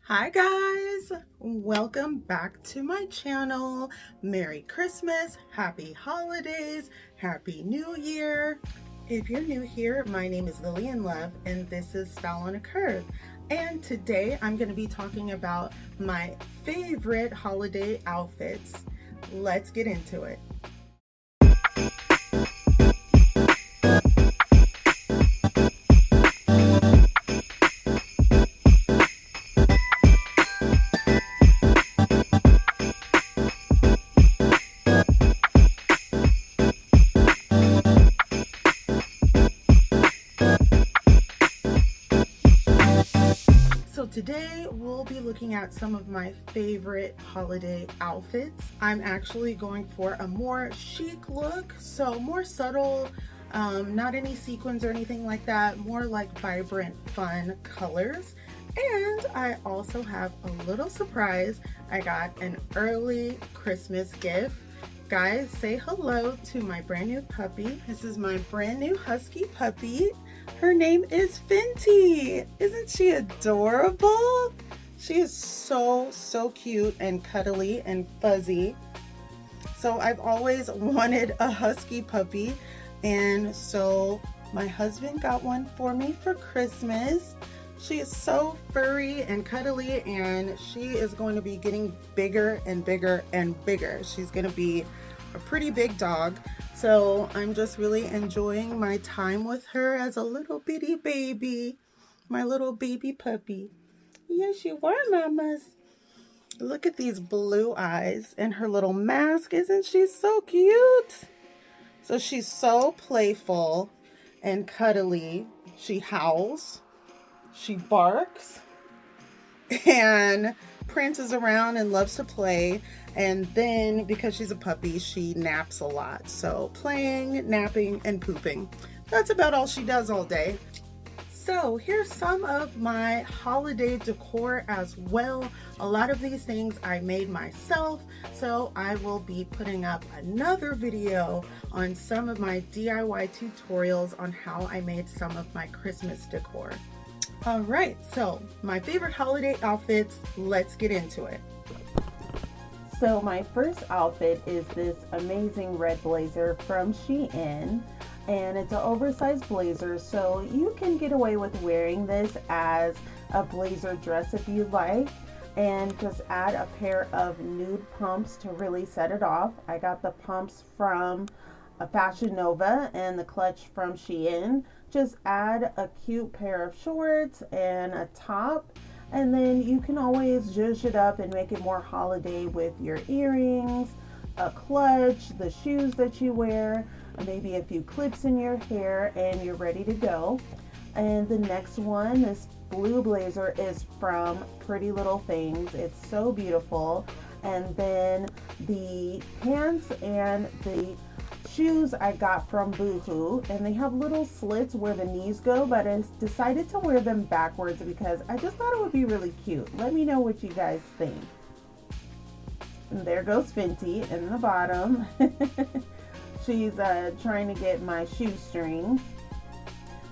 Hi guys, welcome back to my channel. Merry Christmas, happy holidays, happy new year. If you're new here, my name is Lillian Love and this is Style on a Curve. And today I'm going to be talking about my favorite holiday outfits. Let's get into it. So today we'll be looking at some of my favorite holiday outfits. I'm actually going for a more chic look, so more subtle, not any sequins or anything like that, more like vibrant, fun colors. And I also have a little surprise. I got an early Christmas gift. Guys, say hello to my brand new puppy. This is my brand new husky puppy. Her name is Fenty. Isn't she adorable? She is so cute and cuddly and fuzzy. So I've always wanted a husky puppy, and so my husband got one for me for Christmas. She is so furry and cuddly, and she is going to be getting bigger and bigger and bigger. She's going to be a pretty big dog. So I'm just really enjoying my time with her as a little bitty baby, my little baby puppy. Yes, you are, mamas. Look at these blue eyes and her little mask. Isn't she so cute? So she's so playful and cuddly. She howls, she barks, and prances around and loves to play. And then because she's a puppy, she naps a lot. So playing, napping, and pooping. That's about all she does all day. So here's some of my holiday decor as well. A lot of these things I made myself, so I will be putting up another video on some of my DIY tutorials on how I made some of my Christmas decor. All right, so my favorite holiday outfits, let's get into it. So my first outfit is this amazing red blazer from Shein, and it's an oversized blazer, so you can get away with wearing this as a blazer dress if you like, and just add a pair of nude pumps to really set it off. I got the pumps from Fashion Nova and the clutch from Shein. Just add a cute pair of shorts and a top, and then you can always zhuzh it up and make it more holiday with your earrings, a clutch, the shoes that you wear, maybe a few clips in your hair, and you're ready to go. And the next one, this blue blazer, is from Pretty Little Things. It's so beautiful. And then the pants and the shoes I got from Boohoo, and they have little slits where the knees go, but I decided to wear them backwards because I just thought it would be really cute. Let me know what you guys think. And there goes Fenty in the bottom. She's trying to get my shoestring.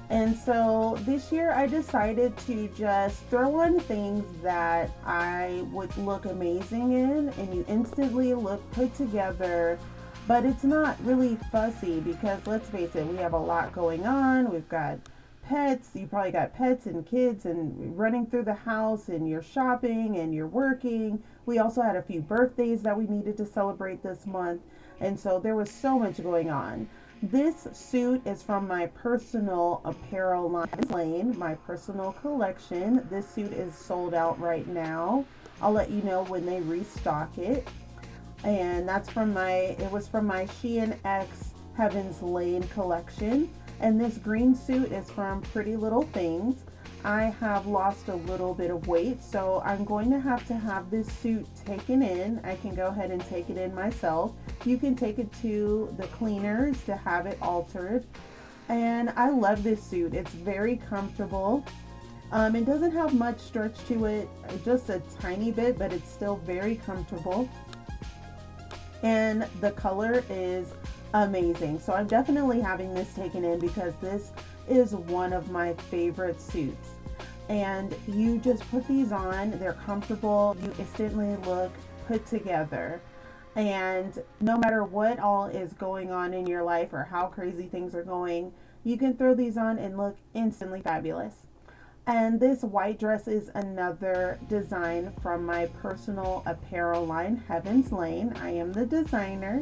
And so this year I decided to just throw on things that I would look amazing in, and you instantly look put together. But it's not really fussy because, let's face it, we have a lot going on. We've got pets. You probably got pets and kids and running through the house, and you're shopping and you're working. We also had a few birthdays that we needed to celebrate this month. And so there was so much going on. This suit is from my personal apparel line, my personal collection. This suit is sold out right now. I'll let you know when they restock it. And that's from it was from my Shein X Heaven's Lane collection. And this green suit is from Pretty Little Things. I have lost a little bit of weight, so I'm going to have this suit taken in. I can go ahead and take it in myself. You can take it to the cleaners to have it altered. And I love this suit. It's very comfortable. It doesn't have much stretch to it, just a tiny bit, but it's still very comfortable. And the color is amazing. So I'm definitely having this taken in because this is one of my favorite suits. and you just put these on. They're comfortable. You instantly look put together. And no matter what all is going on in your life or how crazy things are going, you can throw these on and look instantly fabulous. And this white dress is another design from my personal apparel line, Heaven's Lane. I am the designer.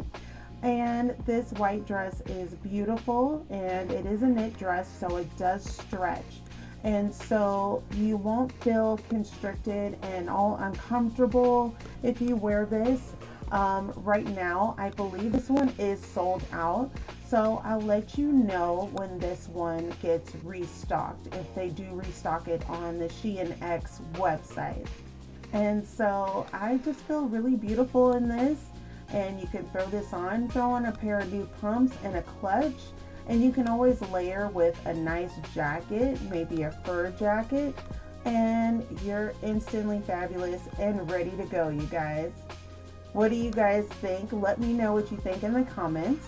And this white dress is beautiful, and it is a knit dress, so it does stretch. And so you won't feel constricted and all uncomfortable if you wear this. Right now, I believe this one is sold out. So I'll let you know when this one gets restocked, if they do restock it on the Shein X website. And so I just feel really beautiful in this. And you can throw this on, throw on a pair of new pumps and a clutch. And you can always layer with a nice jacket, maybe a fur jacket. And you're instantly fabulous and ready to go, you guys. What do you guys think? Let me know what you think in the comments.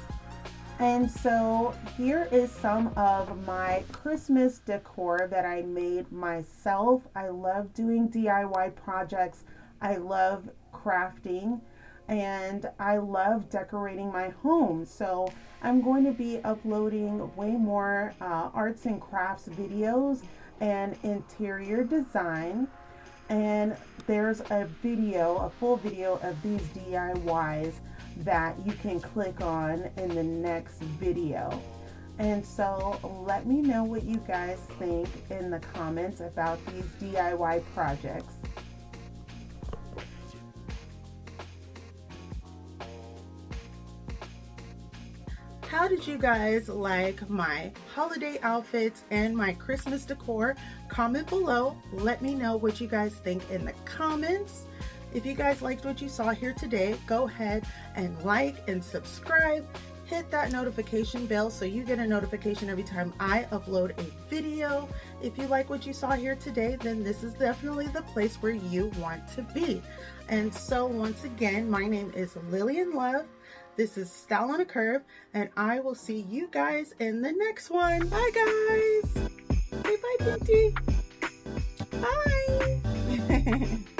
And so here is some of my Christmas decor that I made myself. I love doing DIY projects. I love crafting, and I love decorating my home. So I'm going to be uploading way more arts and crafts videos and interior design. And there's a video, a full video of these DIYs that you can click on in the next video. And so let me know what you guys think in the comments about these DIY projects. How did you guys like my holiday outfits and my Christmas decor? Comment below. Let me know what you guys think in the comments. If you guys liked what you saw here today, go ahead and like and subscribe. Hit that notification bell so you get a notification every time I upload a video. If you like what you saw here today, then this is definitely the place where you want to be. And so once again, my name is Lillian Love. This is Style on a Curve, and I will see you guys in the next one. Bye, guys. Say bye, Pinty. Bye.